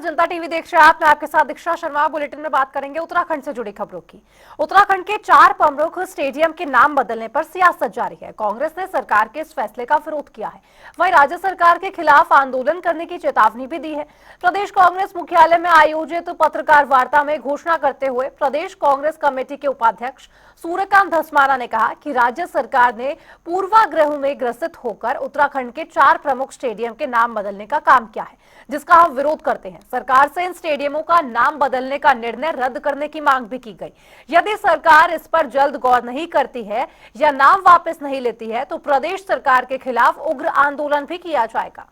जनता TV देख रहे हैं आप। मैं आपके साथ दीक्षा शर्मा। बुलेटिन में बात करेंगे उत्तराखंड से जुड़ी खबरों की। उत्तराखंड के 4 प्रमुख स्टेडियम के नाम बदलने पर सियासत जारी है। कांग्रेस ने सरकार के इस फैसले का विरोध किया है। वहीं राज्य सरकार के खिलाफ आंदोलन करने की चेतावनी भी दी है। प्रदेश कांग्रेस मुख्यालय में आयोजित पत्रकार वार्ता में घोषणा करते हुए प्रदेश कांग्रेस कमेटी के उपाध्यक्ष सूर्यकांत धस्माना ने कहा कि राज्य सरकार ने पूर्वाग्रह में ग्रसित होकर उत्तराखंड के 4 प्रमुख स्टेडियम के नाम बदलने का काम किया है, जिसका हम विरोध करते हैं। सरकार से इन स्टेडियमों का नाम बदलने का निर्णय रद्द करने की मांग भी की गई। यदि सरकार इस पर जल्द गौर नहीं करती है या नाम वापस नहीं लेती है तो प्रदेश सरकार के खिलाफ उग्र आंदोलन भी किया जाएगा।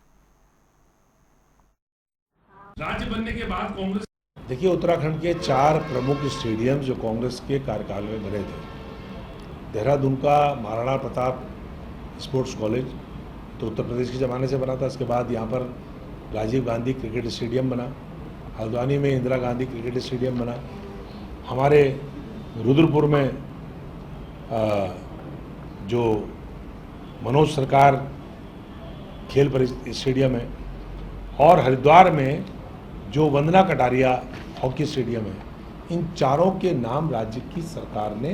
राज्य बनने के बाद कांग्रेस देखिए, उत्तराखंड के 4 प्रमुख स्टेडियम जो कांग्रेस के कार्यकाल में बने थे, देहरादून का महाराणा प्रताप स्पोर्ट्स कॉलेज तो उत्तर प्रदेश के ज़माने से बना था। इसके बाद यहाँ पर राजीव गांधी क्रिकेट स्टेडियम बना, हल्द्वानी में इंदिरा गांधी क्रिकेट स्टेडियम बना, हमारे रुद्रपुर में जो मनोज सरकार खेल स्टेडियम है, और हरिद्वार में जो वंदना कटारिया हॉकी स्टेडियम है। इन चारों के नाम राज्य की सरकार ने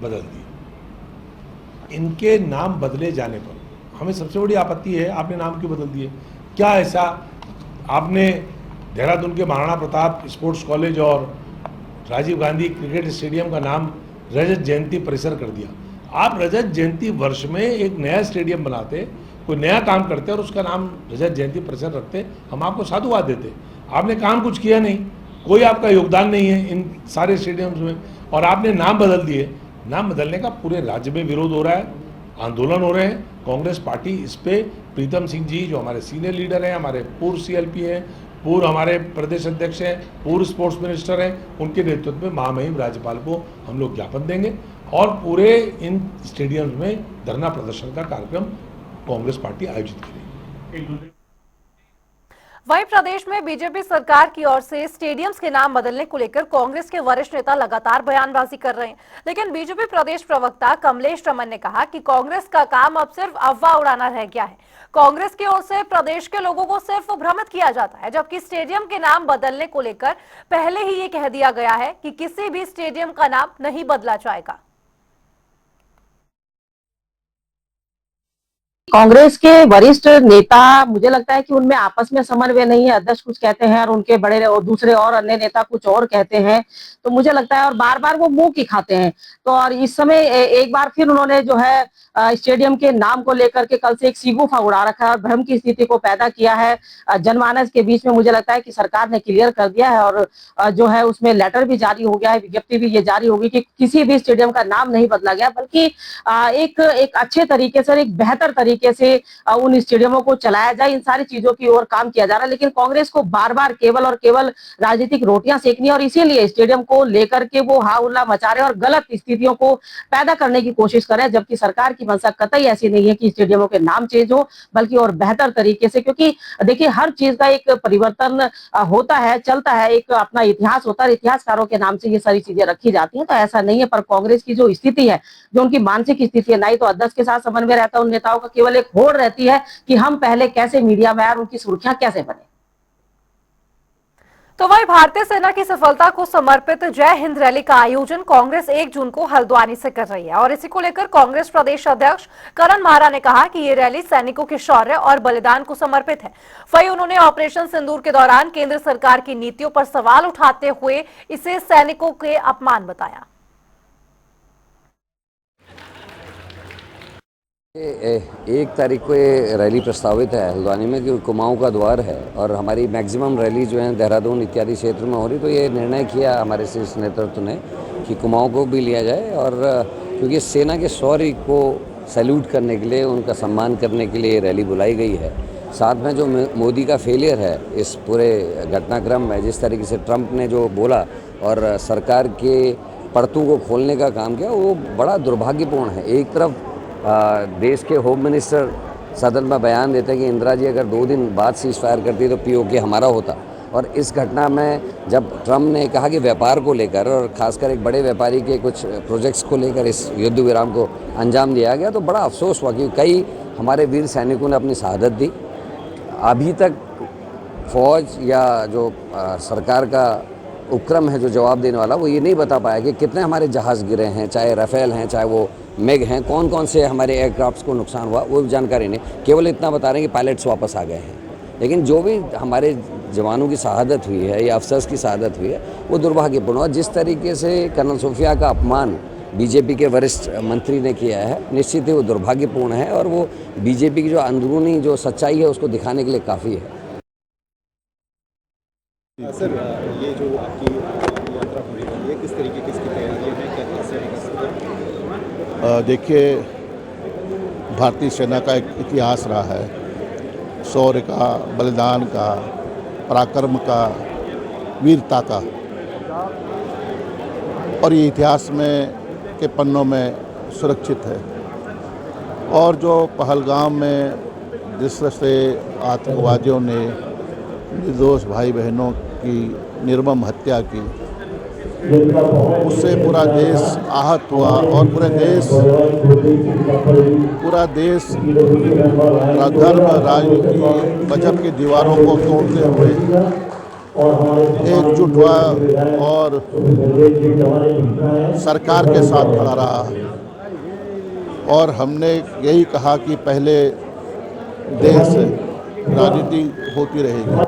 बदल दिए। इनके नाम बदले जाने पर हमें सबसे बड़ी आपत्ति है, आपने नाम क्यों बदल दिए? क्या ऐसा आपने देहरादून के महाराणा प्रताप स्पोर्ट्स कॉलेज और राजीव गांधी क्रिकेट स्टेडियम का नाम रजत जयंती परिसर कर दिया? आप रजत जयंती वर्ष में एक नया स्टेडियम बनाते, कोई नया काम करते और उसका नाम रजत जयंती परिसर रखते, हम आपको साधुवाद देते। आपने काम कुछ किया नहीं, कोई आपका योगदान नहीं है इन सारे स्टेडियम्स में, और आपने नाम बदल दिए। नाम बदलने का पूरे राज्य में विरोध हो रहा है, आंदोलन हो रहे हैं। कांग्रेस पार्टी इस पे, प्रीतम सिंह जी जो हमारे सीनियर लीडर हैं, हमारे पूर्व सीएलपी हैं, पूर्व हमारे प्रदेश अध्यक्ष हैं, पूर्व स्पोर्ट्स मिनिस्टर हैं, उनके नेतृत्व में महामहिम राज्यपाल को हम लोग ज्ञापन देंगे और पूरे इन स्टेडियम्स में धरना प्रदर्शन का कार्यक्रम कांग्रेस पार्टी आयोजित करेगी। वहीं प्रदेश में बीजेपी सरकार की ओर से स्टेडियम्स के नाम बदलने को लेकर कांग्रेस के वरिष्ठ नेता लगातार बयानबाजी कर रहे हैं, लेकिन बीजेपी प्रदेश प्रवक्ता कमलेश रमन ने कहा कि कांग्रेस का काम अब सिर्फ अफवाह उड़ाना रह गया है। कांग्रेस की ओर से प्रदेश के लोगों को सिर्फ भ्रमित किया जाता है, जबकि स्टेडियम के नाम बदलने को लेकर पहले ही ये कह दिया गया है कि किसी भी स्टेडियम का नाम नहीं बदला जाएगा। कांग्रेस के वरिष्ठ नेता, मुझे लगता है कि उनमें आपस में समन्वय नहीं है। अध्यक्ष कुछ कहते हैं और उनके बड़े और दूसरे और अन्य नेता कुछ और कहते हैं, तो मुझे लगता है और बार बार वो मुंह की खाते हैं। तो और इस समय एक बार फिर उन्होंने जो है स्टेडियम के नाम को लेकर के कल से एक सीगुफा उड़ा रखा है और भ्रम की स्थिति को पैदा किया है जनमानस के बीच में। मुझे लगता है कि सरकार ने क्लियर कर दिया है और जो है उसमें लेटर भी जारी हो गया है, विज्ञप्ति भी ये जारी होगी कि किसी भी स्टेडियम का नाम नहीं बदला गया, बल्कि एक अच्छे तरीके से, एक बेहतर तरीके से उन स्टेडियमों को चलाया जाए। इन सारी चीजों की ओर काम किया जा रहा है, लेकिन कांग्रेस को बार बार केवल और केवल राजनीतिक रोटियां सेकनी और इसीलिए स्टेडियम को लेकर के वो हा उल्ला मचा रहे और गलत स्थितियों को पैदा करने की कोशिश कर रहे हैं, जबकि सरकार की मंशा कतई ऐसी नहीं है कि स्टेडियमों के नाम चेंज हो, बल्कि और बेहतर तरीके से। क्योंकि देखिए, हर चीज का एक परिवर्तन होता है, चलता है, एक अपना इतिहास होता है, इतिहासकारों के नाम से ये सारी चीजें रखी जाती हैं, तो ऐसा नहीं है। पर कांग्रेस की जो स्थिति है, जो उनकी मानसिक स्थिति है, नहीं तो अध्यक्ष के साथ समन्वय रहता है, उन नेताओं का केवल एक होड़ रहती है कि हम पहले कैसे मीडिया में आए और उनकी सुर्खियां कैसे बने। तो वही भारतीय सेना की सफलता को समर्पित जय हिंद रैली का आयोजन कांग्रेस 1 जून को हल्द्वानी से कर रही है और इसी को लेकर कांग्रेस प्रदेश अध्यक्ष करण मारा ने कहा कि ये रैली सैनिकों के शौर्य और बलिदान को समर्पित है। वहीं उन्होंने ऑपरेशन सिंदूर के दौरान केंद्र सरकार की नीतियों पर सवाल उठाते हुए इसे सैनिकों के अपमान बताया। एक तारीख को ये रैली प्रस्तावित है हल्द्वानी में, क्योंकि कुमाऊं का द्वार है और हमारी मैक्सिमम रैली जो है देहरादून इत्यादि क्षेत्र में हो रही, तो ये निर्णय किया हमारे शीर्ष नेतृत्व ने कि कुमाऊं को भी लिया जाए। और क्योंकि सेना के शौर्य को सैल्यूट करने के लिए, उनका सम्मान करने के लिए ये रैली बुलाई गई है। साथ में जो मोदी का फेलियर है इस पूरे घटनाक्रम में, जिस तरीके से ट्रंप ने जो बोला और सरकार के परतों को खोलने का काम किया, वो बड़ा दुर्भाग्यपूर्ण है। एक तरफ देश के होम मिनिस्टर सदन में बयान देते हैं कि इंदिरा जी अगर 2 दिन बाद सीज फायर करती तो पीओके हमारा होता, और इस घटना में जब ट्रम्प ने कहा कि व्यापार को लेकर और खासकर एक बड़े व्यापारी के कुछ प्रोजेक्ट्स को लेकर इस युद्ध विराम को अंजाम दिया गया, तो बड़ा अफसोस हुआ कि कई हमारे वीर सैनिकों ने अपनी शहादत दी। अभी तक फौज या जो सरकार का उपक्रम है जो जवाब देने वाला, वो ये नहीं बता पाया कि कितने हमारे जहाज़ गिरे हैं, चाहे राफेल हैं, चाहे वो मेग हैं, कौन कौन से हमारे एयरक्राफ्ट्स को नुकसान हुआ, वो जानकारी नहीं। केवल इतना बता रहे हैं कि पायलट्स वापस आ गए हैं। लेकिन जो भी हमारे जवानों की शहादत हुई है या अफसर्स की शहादत हुई है, वो दुर्भाग्यपूर्ण। और जिस तरीके से कर्नल सूफिया का अपमान बीजेपी के वरिष्ठ मंत्री ने किया है, निश्चित ही वो दुर्भाग्यपूर्ण है और वो बीजेपी की जो अंदरूनी जो सच्चाई है उसको दिखाने के लिए काफ़ी है। सर, ये जो आपकी यात्रा हो रही है, ये किस तरीके की इसकी तैयारियां हैं, क्या कैसे है? देखिए, भारतीय सेना का एक इतिहास रहा है, शौर्य का, बलिदान का, पराक्रम का, वीरता का, और ये इतिहास में के पन्नों में सुरक्षित है। और जो पहलगाम में जिस तरह से आतंकवादियों ने निर्दोष भाई बहनों की निर्मम हत्या की, उससे पूरा देश आहत हुआ और पूरा देश धर्म राजनीति मजहब की दीवारों को तोड़ते हुए एकजुट हुआ और सरकार के साथ खड़ा रहा। और हमने यही कहा कि पहले देश राजनीति होती रहेगी।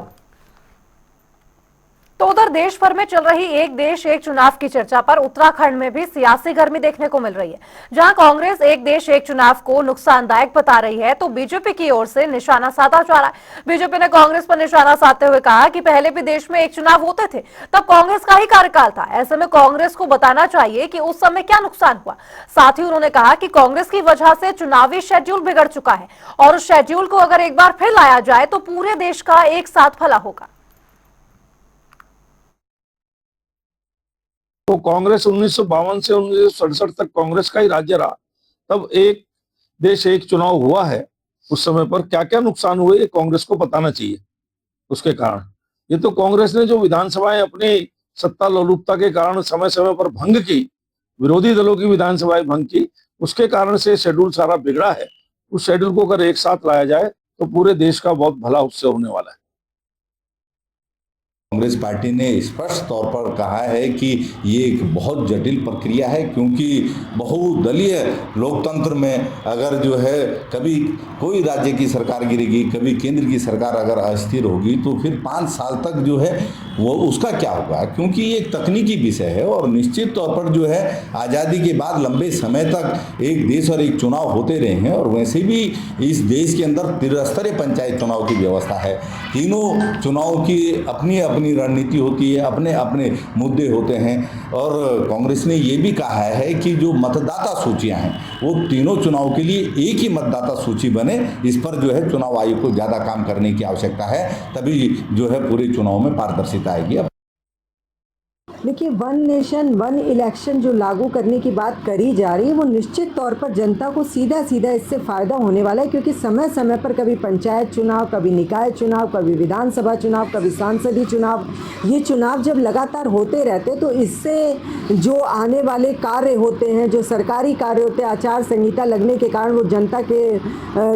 तो उधर देश भर में चल रही एक देश एक चुनाव की चर्चा पर उत्तराखंड में भी सियासी गर्मी देखने को मिल रही है। जहां कांग्रेस एक देश एक चुनाव को नुकसानदायक बता रही है, तो बीजेपी की ओर से निशाना साधा जा रहा है। बीजेपी ने कांग्रेस पर निशाना साधते हुए कहा कि पहले भी देश में एक चुनाव होते थे, तब कांग्रेस का ही कार्यकाल था। ऐसे में कांग्रेस को बताना चाहिए कि उस समय क्या नुकसान हुआ। साथ ही उन्होंने कहा कि कांग्रेस की वजह से चुनावी शेड्यूल बिगड़ चुका है और उस शेड्यूल को अगर एक बार फिर लाया जाए तो पूरे देश का एक साथ भला होगा। तो कांग्रेस 1952 से 1967 तक कांग्रेस का ही राज्य रहा। तब एक देश एक चुनाव हुआ है, उस समय पर क्या क्या नुकसान हुए ये कांग्रेस को बताना चाहिए। उसके कारण ये तो कांग्रेस ने जो विधानसभाएं अपनी सत्ता लोलुपता के कारण समय समय पर भंग की, विरोधी दलों की विधानसभाएं भंग की, उसके कारण से शेड्यूल सारा बिगड़ा है। उस शेड्यूल को अगर एक साथ लाया जाए तो पूरे देश का बहुत भला उससे होने वाला है। कांग्रेस पार्टी ने स्पष्ट तौर पर कहा है कि ये एक बहुत जटिल प्रक्रिया है, क्योंकि बहुदलीय लोकतंत्र में अगर जो है कभी कोई राज्य की सरकार गिरेगी, कभी केंद्र की सरकार अगर अस्थिर होगी, तो फिर 5 साल तक जो है वो उसका क्या होगा, क्योंकि ये एक तकनीकी विषय है। और निश्चित तौर पर जो है आज़ादी के बाद लंबे समय तक एक देश और एक चुनाव होते रहे हैं, और वैसे भी इस देश के अंदर त्रिस्तरीय पंचायत चुनाव की व्यवस्था है। तीनों चुनाव की अपनी अपनी रणनीति होती है, अपने अपने मुद्दे होते हैं। और कांग्रेस ने ये भी कहा है कि जो मतदाता सूचियां हैं वो तीनों चुनाव के लिए एक ही मतदाता सूची बने। इस पर जो है चुनाव आयोग को ज़्यादा काम करने की आवश्यकता है, तभी जो है पूरे चुनाव में पारदर्शिता आएगी। देखिए, वन नेशन वन इलेक्शन जो लागू करने की बात करी जा रही है, वो निश्चित तौर पर जनता को सीधा सीधा इससे फ़ायदा होने वाला है, क्योंकि समय समय पर कभी पंचायत चुनाव, कभी निकाय चुनाव, कभी विधानसभा चुनाव, कभी सांसदीय चुनाव, ये चुनाव जब लगातार होते रहते तो इससे जो आने वाले कार्य होते हैं, जो सरकारी कार्य होते हैं, आचार संहिता लगने के कारण वो जनता के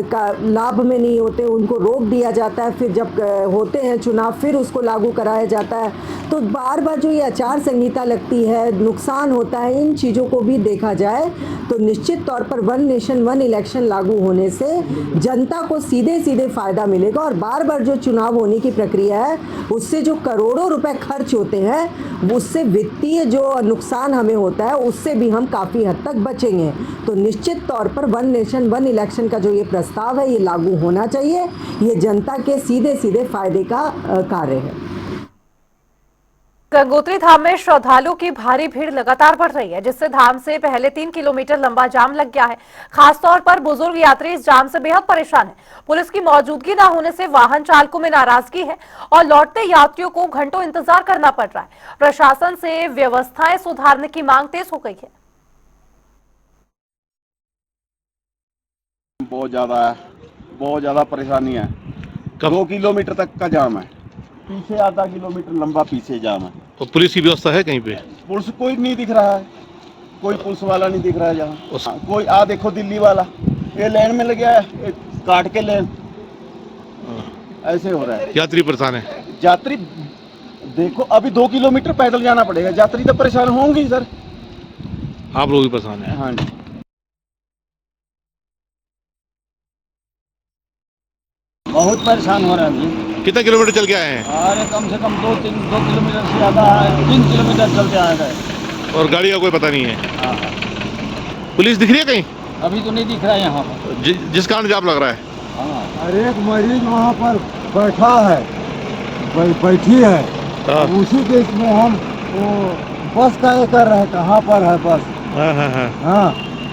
का लाभ में नहीं होते, उनको रोक दिया जाता है। फिर जब होते हैं चुनाव फिर उसको लागू कराया जाता है, तो बार बार जो ये आचार संहिता लगती है, नुकसान होता है। इन चीज़ों को भी देखा जाए तो निश्चित तौर पर वन नेशन वन इलेक्शन लागू होने से जनता को सीधे सीधे फ़ायदा मिलेगा। और बार बार जो चुनाव होने की प्रक्रिया है, उससे जो करोड़ों रुपए खर्च होते हैं, उससे वित्तीय जो नुकसान हमें होता है, उससे भी हम काफ़ी हद तक बचेंगे। तो निश्चित तौर पर वन नेशन वन इलेक्शन का जो ये प्रस्ताव है, ये लागू होना चाहिए। ये जनता के सीधे सीधे फायदे का कार्य है। गंगोत्री धाम में श्रद्धालुओं की भारी भीड़ लगातार बढ़ रही है, जिससे धाम से पहले 3 किलोमीटर लंबा जाम लग गया है। खासतौर पर बुजुर्ग यात्री इस जाम से बेहद परेशान है। पुलिस की मौजूदगी न होने से वाहन चालकों में नाराजगी है और लौटते यात्रियों को घंटों इंतजार करना पड़ रहा है। प्रशासन से व्यवस्थाएं सुधारने की मांग तेज हो गई है। बहुत ज्यादा परेशानी है। 2 किलोमीटर तक का जाम है, पीछे आधा किलोमीटर लंबा पीछे जाम है। तो पुलिस की व्यवस्था है कहीं पे? पुलिस कोई नहीं दिख रहा है, कोई पुलिस वाला नहीं दिख रहा है जहाँ। कोई देखो दिल्ली वाला ये लाइन में लग गया है, काट के लेन। ऐसे हो रहा है। यात्री परेशान है। यात्री देखो अभी 2 किलोमीटर पैदल जाना पड़ेगा, यात्री तो परेशान होंगे सर। आप लोग भी परेशान हैं। हाँ जी। बहुत परेशान हो रहे हैं अभी। कितना किलोमीटर चल के आए हैं? अरे कम से कम 2 किलोमीटर से ज़्यादा है, 3 किलोमीटर चलते आए गए। और गाड़ी का कोई पता नहीं है। हाँ। पुलिस दिख रही है कहीं? अभी तो नहीं दिख रहा है यहाँ पर। जिस कारण जाम लग रहा है। हाँ। अरे एक मरीज वहाँ पर बैठा है, बैठी है। हाँ। उसी के इसमें हम वो बस का ये कर रहे हैं, कहाँ पर है बस। हाँ हाँ हाँ। हाँ,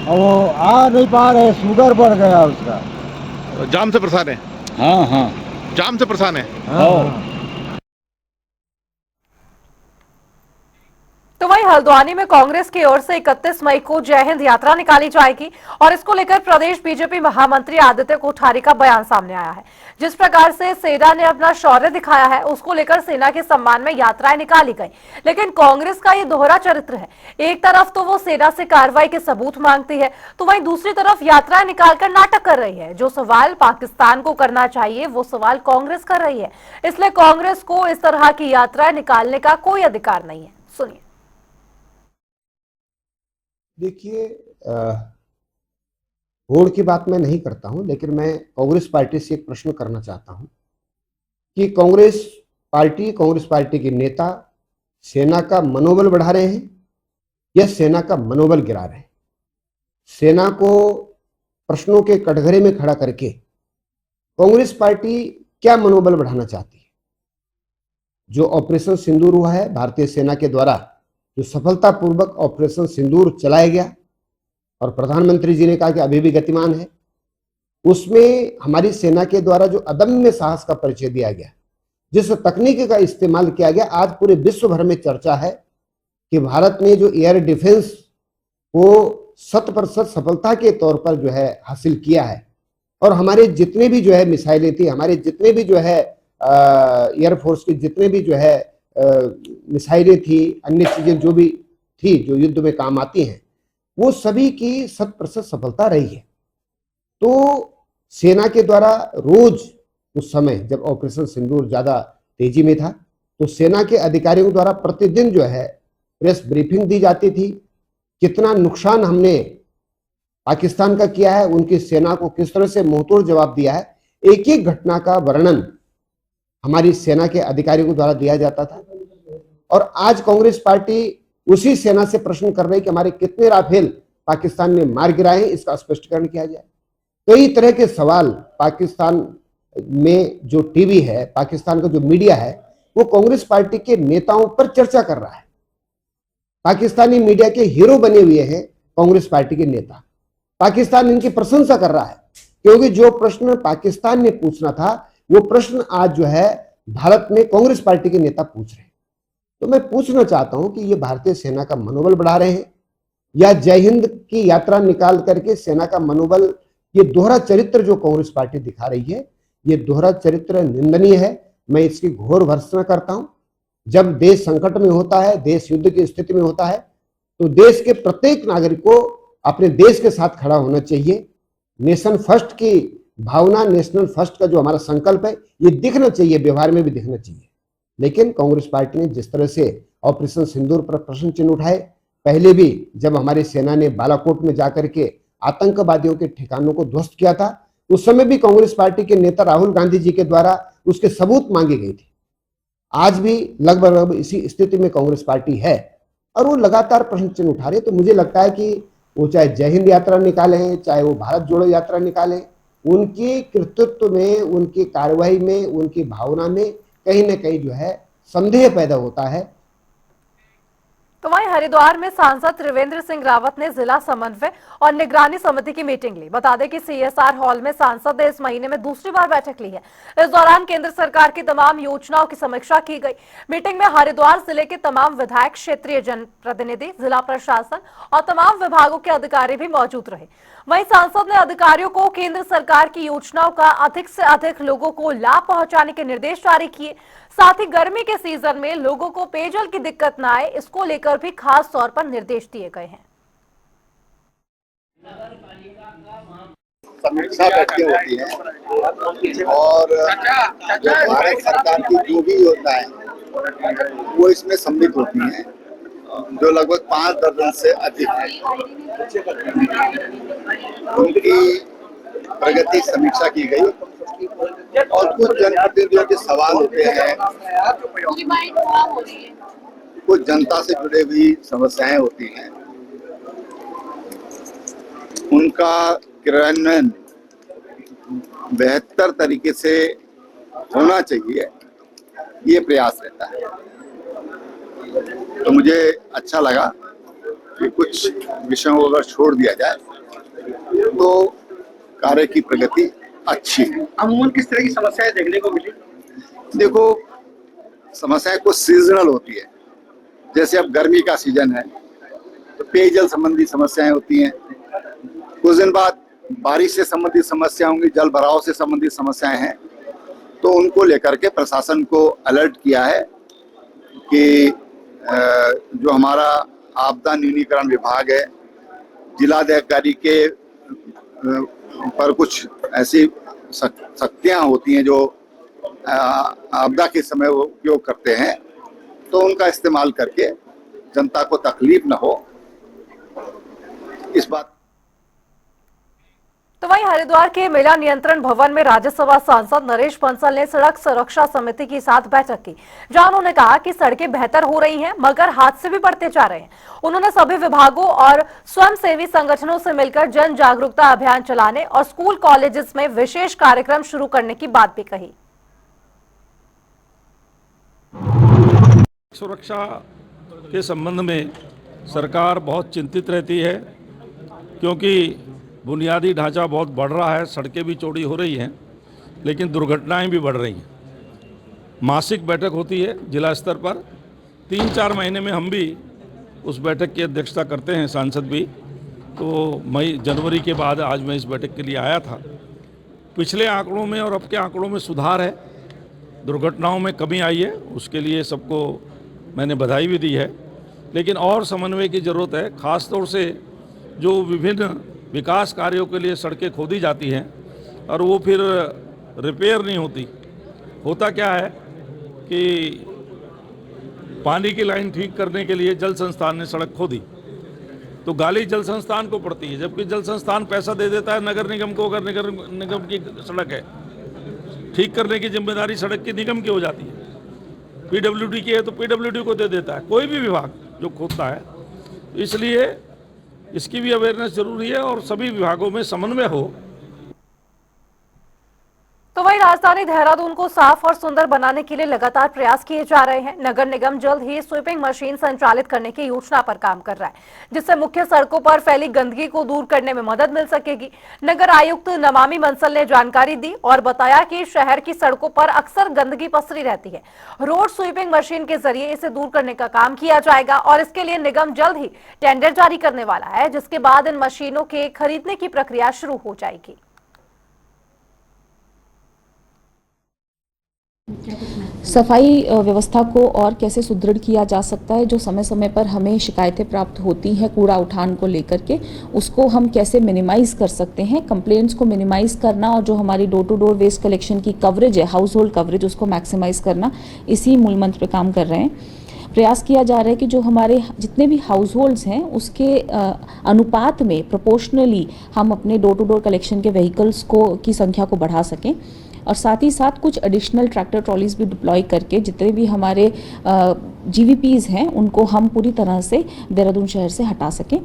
और वो आ नहीं पा रहे, शुगर बढ़ गया उसका। जाम से परेशान है। हाँ हाँ। जाम से परेशान है। हाँ। तो वहीं हल्द्वानी में कांग्रेस की ओर से 31 मई को जय हिंद यात्रा निकाली जाएगी और इसको लेकर प्रदेश बीजेपी महामंत्री आदित्य कोठारी का बयान सामने आया है। जिस प्रकार से सेना ने अपना शौर्य दिखाया है उसको लेकर सेना के सम्मान में यात्राएं निकाली गई, लेकिन कांग्रेस का ये दोहरा चरित्र है। एक तरफ तो वो सेना से कार्रवाई के सबूत मांगती है, तो वहीं दूसरी तरफ यात्राएं निकालकर नाटक कर रही है। जो सवाल पाकिस्तान को करना चाहिए वो सवाल कांग्रेस कर रही है, इसलिए कांग्रेस को इस तरह की यात्राएं निकालने का कोई अधिकार नहीं है। सुनिए। देखिए, होड़ की बात मैं नहीं करता हूं, लेकिन मैं कांग्रेस पार्टी से एक प्रश्न करना चाहता हूं कि कांग्रेस पार्टी के नेता सेना का मनोबल बढ़ा रहे हैं या सेना का मनोबल गिरा रहे हैं। सेना को प्रश्नों के कटघरे में खड़ा करके कांग्रेस पार्टी क्या मनोबल बढ़ाना चाहती है? जो ऑपरेशन सिंदूर हुआ है भारतीय सेना के द्वारा, जो सफलतापूर्वक ऑपरेशन सिंदूर चलाया गया और प्रधानमंत्री जी ने कहा कि अभी भी गतिमान है, उसमें हमारी सेना के द्वारा जो अदम्य साहस का परिचय दिया गया, जिस तकनीक का इस्तेमाल किया गया, आज पूरे विश्व भर में चर्चा है कि भारत ने जो एयर डिफेंस को 100% सफलता के तौर पर जो है हासिल किया है। और हमारे जितने भी जो है मिसाइलें थी, हमारे जितने भी जो है एयरफोर्स के जितने भी जो है मिसाइलें थी, अन्य चीजें जो भी थी जो युद्ध में काम आती हैं, वो सभी की 100% सफलता रही है। तो सेना के द्वारा रोज उस समय जब ऑपरेशन सिंदूर ज्यादा तेजी में था, तो सेना के अधिकारियों द्वारा प्रतिदिन जो है प्रेस ब्रीफिंग दी जाती थी, कितना नुकसान हमने पाकिस्तान का किया है, उनकी सेना को किस तरह से मुंहतोड़ जवाब दिया है, एक एक घटना का वर्णन हमारी सेना के अधिकारियों के द्वारा दिया जाता था। और आज कांग्रेस पार्टी उसी सेना से प्रश्न कर रही है कि हमारे कितने राफेल पाकिस्तान ने मार गिराए हैं, इसका स्पष्टीकरण किया जाए। कई तरह के सवाल पाकिस्तान में जो टीवी है, पाकिस्तान का जो मीडिया है, वो कांग्रेस पार्टी के नेताओं पर चर्चा कर रहा है। पाकिस्तानी मीडिया के हीरो बने हुए हैं कांग्रेस पार्टी के नेता। पाकिस्तान इनकी प्रशंसा कर रहा है, क्योंकि जो प्रश्न पाकिस्तान ने पूछना था वो प्रश्न आज जो है भारत में कांग्रेस पार्टी के नेता पूछ रहे हैं। तो मैं पूछना चाहता हूं कि ये भारतीय सेना का मनोबल बढ़ा रहे हैं या जय हिंद की यात्रा निकाल करके सेना का मनोबल, ये दोहरा चरित्र जो कांग्रेस पार्टी दिखा रही है, ये दोहरा चरित्र निंदनीय है। मैं इसकी घोर भर्त्सना करता हूं। जब देश संकट में होता है, देश युद्ध की स्थिति में होता है, तो देश के प्रत्येक नागरिक को अपने देश के साथ खड़ा होना चाहिए। नेशन फर्स्ट की भावना, नेशनल फर्स्ट का जो हमारा संकल्प है, ये दिखना चाहिए, व्यवहार में भी दिखना चाहिए। लेकिन कांग्रेस पार्टी ने जिस तरह से ऑपरेशन सिंदूर पर प्रश्न चिन्ह उठाए, पहले भी जब हमारी सेना ने बालाकोट में जाकर के आतंकवादियों के ठिकानों को ध्वस्त किया था, उस समय भी कांग्रेस पार्टी के नेता राहुल गांधी जी के द्वारा उसके सबूत मांगे गए थे। आज भी लगभग इसी स्थिति में कांग्रेस पार्टी है और वो लगातार प्रश्न चिन्ह उठा रहे। तो मुझे लगता है कि वो चाहे जय हिंद यात्रा निकालें, चाहे वो भारत जोड़ो यात्रा निकालें, उनके कृतित्व में, उनकी कार्रवाई में, उनकी भावना में कहीं ना कहीं जो है संदेह पैदा होता है। तो वहीं हरिद्वार में सांसद त्रिवेंद्र सिंह रावत ने जिला समन्वय और निगरानी समिति की मीटिंग ली। बता दें कि सीएसआर हॉल में सांसद ने इस महीने में दूसरी बार बैठक ली है। इस दौरान केंद्र सरकार की तमाम योजनाओं की समीक्षा की गई। मीटिंग में हरिद्वार जिले के तमाम विधायक, क्षेत्रीय जनप्रतिनिधि, जिला प्रशासन और तमाम विभागों के अधिकारी भी मौजूद रहे। वहीं सांसद ने अधिकारियों को केंद्र सरकार की योजनाओं का अधिक से अधिक लोगों को लाभ पहुंचाने के निर्देश जारी किए। साथ ही गर्मी के सीजन में लोगों को पेयजल की दिक्कत न आए, इसको लेकर भी खास तौर पर निर्देश दिए गए हैं। समीक्षा बैठकें होती हैं और जो भारत सरकार की जो भी योजनाएं वो इसमें सम्मिलित होती हैं, जो लगभग 5 दर्जन से अधिक है। उनकी प्रगति समीक्षा की गई और कुछ जनप्रतिनिधियों के सवाल होते हैं, कुछ जनता से जुड़े हुई समस्याएं होती हैं, उनका क्रियान्वयन बेहतर तरीके से होना चाहिए, ये प्रयास रहता है। तो मुझे अच्छा लगा कि कुछ विषयों को अगर छोड़ दिया जाए तो कार्य की प्रगति अच्छी है। अमूमन किस तरह की समस्याएं देखने को मिली? देखो, समस्याएं कुछ सीजनल होती है, जैसे अब गर्मी का सीजन है तो पेयजल संबंधी समस्याएं होती हैं, कुछ दिन बाद बारिश से संबंधित समस्या होंगी, जल भराव से संबंधित समस्याएं हैं, तो उनको लेकर के प्रशासन को अलर्ट किया है कि जो हमारा आपदा न्यूनीकरण विभाग है, जिलाधिकारी के पर कुछ ऐसी शक्तियां होती हैं जो आपदा के समय वो उपयोग करते हैं, तो उनका इस्तेमाल करके जनता को तकलीफ न हो, इस बात। तो वहीं हरिद्वार के मेला नियंत्रण भवन में राज्यसभा सांसद नरेश बंसल ने सड़क सुरक्षा समिति के साथ बैठक की, जहां उन्होंने कहा कि सड़कें बेहतर हो रही हैं मगर हादसे भी बढ़ते जा रहे हैं। उन्होंने सभी विभागों और स्वयंसेवी संगठनों से मिलकर जन जागरूकता अभियान चलाने और स्कूल कॉलेजेस में विशेष कार्यक्रम शुरू करने की बात भी कही। सुरक्षा के संबंध में सरकार बहुत चिंतित रहती है, क्योंकि बुनियादी ढांचा बहुत बढ़ रहा है, सड़कें भी चौड़ी हो रही हैं, लेकिन दुर्घटनाएं भी बढ़ रही हैं। मासिक बैठक होती है जिला स्तर पर, 3-4 महीने में हम भी उस बैठक की अध्यक्षता करते हैं, सांसद भी। तो जनवरी के बाद आज मैं इस बैठक के लिए आया था। पिछले आंकड़ों में और अब के आंकड़ों में सुधार है, दुर्घटनाओं में कमी आई है, उसके लिए सबको मैंने बधाई भी दी है, लेकिन और समन्वय की ज़रूरत है। ख़ास तौर से जो विभिन्न विकास कार्यों के लिए सड़कें खोदी जाती हैं और वो फिर रिपेयर नहीं होती। होता क्या है कि पानी की लाइन ठीक करने के लिए जल संस्थान ने सड़क खोदी, तो गाली जल संस्थान को पड़ती है, जबकि जल संस्थान पैसा दे देता है नगर निगम को। अगर नगर निगम की सड़क है, ठीक करने की जिम्मेदारी सड़क की निगम की हो जाती है। पीडब्ल्यूडी की है तो पीडब्ल्यूडी को दे देता है, कोई भी विभाग जो खोदता है। इसलिए इसकी भी अवेयरनेस जरूरी है और सभी विभागों में समन्वय हो। तो वहीं राजधानी देहरादून को साफ और सुंदर बनाने के लिए लगातार प्रयास किए जा रहे हैं। नगर निगम जल्द ही स्वीपिंग मशीन संचालित करने की योजना पर काम कर रहा है, जिससे मुख्य सड़कों पर फैली गंदगी को दूर करने में मदद मिल सकेगी। नगर आयुक्त नमामि बंसल ने जानकारी दी और बताया कि शहर की सड़कों पर अक्सर गंदगी पसरी रहती है। रोड स्वीपिंग मशीन के जरिए इसे दूर करने का काम किया जाएगा और इसके लिए निगम जल्द ही टेंडर जारी करने वाला है, जिसके बाद इन मशीनों के खरीदने की प्रक्रिया शुरू हो जाएगी। सफाई व्यवस्था को और कैसे सुदृढ़ किया जा सकता है। जो समय समय पर हमें शिकायतें प्राप्त होती हैं कूड़ा उठान को लेकर के, उसको हम कैसे मिनिमाइज कर सकते हैं, कंप्लेंट्स को मिनिमाइज करना, और जो हमारी door to door waste collection की कवरेज है, हाउस होल्ड कवरेज, उसको मैक्सिमाइज करना, इसी मूल मंत्र पर काम कर रहे हैं। प्रयास किया जा रहा है कि जो हमारे जितने भी हाउस होल्ड्स हैं उसके अनुपात में प्रोपोर्शनली हम अपने डोर टू डोर कलेक्शन के व्हीकल्स की संख्या को बढ़ा सकें, और साथ ही साथ कुछ एडिशनल ट्रैक्टर ट्रॉलीज भी डिप्लॉय करके जितने भी हमारे जीवीपीज हैं उनको हम पूरी तरह से देहरादून शहर से हटा सकें।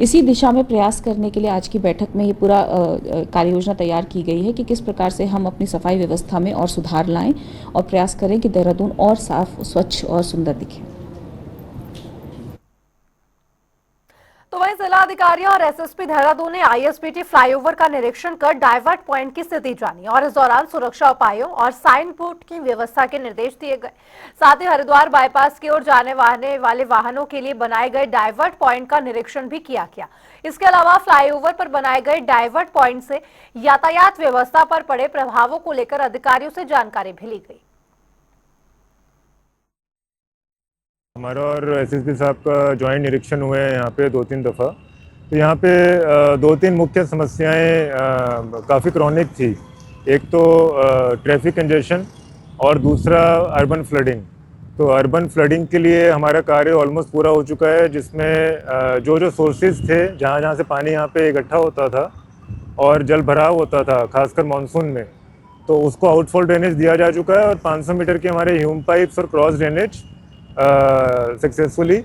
इसी दिशा में प्रयास करने के लिए आज की बैठक में ये पूरा कार्य योजना तैयार की गई है कि किस प्रकार से हम अपनी सफाई व्यवस्था में और सुधार लाएं और प्रयास करें कि देहरादून और साफ, स्वच्छ और सुंदर दिखे। तो वहीं जिलाधिकारी और एसएसपी देहरादून ने आईएसबीटी फ्लाईओवर का निरीक्षण कर डाइवर्ट पॉइंट की स्थिति जानी और इस दौरान सुरक्षा उपायों और साइन बोर्ड की व्यवस्था के निर्देश दिए गए। साथ ही हरिद्वार बाईपास की ओर जाने वाले वाहनों के लिए बनाए गए डाइवर्ट पॉइंट का निरीक्षण भी किया गया। इसके अलावा फ्लाईओवर पर बनाए गए डाइवर्ट पॉइंट से यातायात व्यवस्था पर पड़े प्रभावों को लेकर अधिकारियों से जानकारी भी ली गई। हमारा और एसएसपी साहब का ज्वाइंट निरीक्षण हुआ है यहाँ पे 2-3 दफ़ा। तो यहाँ पे दो तीन मुख्य समस्याएं काफ़ी क्रॉनिक थी। एक तो ट्रैफिक कंजेशन और दूसरा अर्बन फ्लडिंग। तो अर्बन फ्लडिंग के लिए हमारा कार्य ऑलमोस्ट पूरा हो चुका है, जिसमें जो सोर्सेज थे, जहाँ से पानी यहाँ पे इकट्ठा होता था और जल भराव होता था खासकर मानसून में, तो उसको आउटफॉल ड्रेनेज दिया जा चुका है और 500 मीटर के हमारे ह्यूम पाइप्स और क्रॉस ड्रेनेज सक्सेसफुली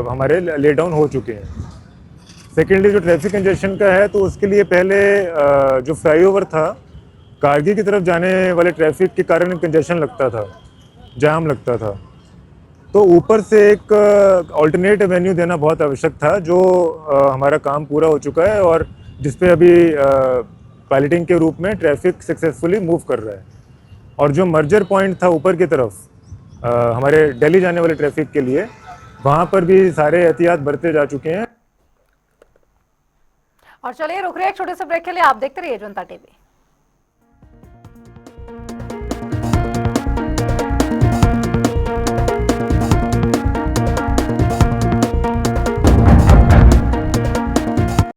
हमारे ले डाउन हो चुके हैं। सेकेंडली जो ट्रैफिक कंजेशन का है, तो उसके लिए पहले जो फ्लाईओवर था, कारगिल की तरफ जाने वाले ट्रैफिक के कारण कंजेशन लगता था, जाम लगता था। तो ऊपर से एक ऑल्टरनेट एवेन्यू देना बहुत आवश्यक था, जो हमारा काम पूरा हो चुका है और जिसपे अभी पायलटिंग के रूप में ट्रैफिक सक्सेसफुली मूव कर रहा है। और जो मर्जर पॉइंट था ऊपर की तरफ हमारे दिल्ली जाने वाले ट्रैफिक के लिए, वहाँ पर भी सारे एहतियात बरते जा चुके हैं। और चलिए रुक रहे हैं एक छोटे से ब्रेक के लिए। आप देखते रहिए जनता टीवी।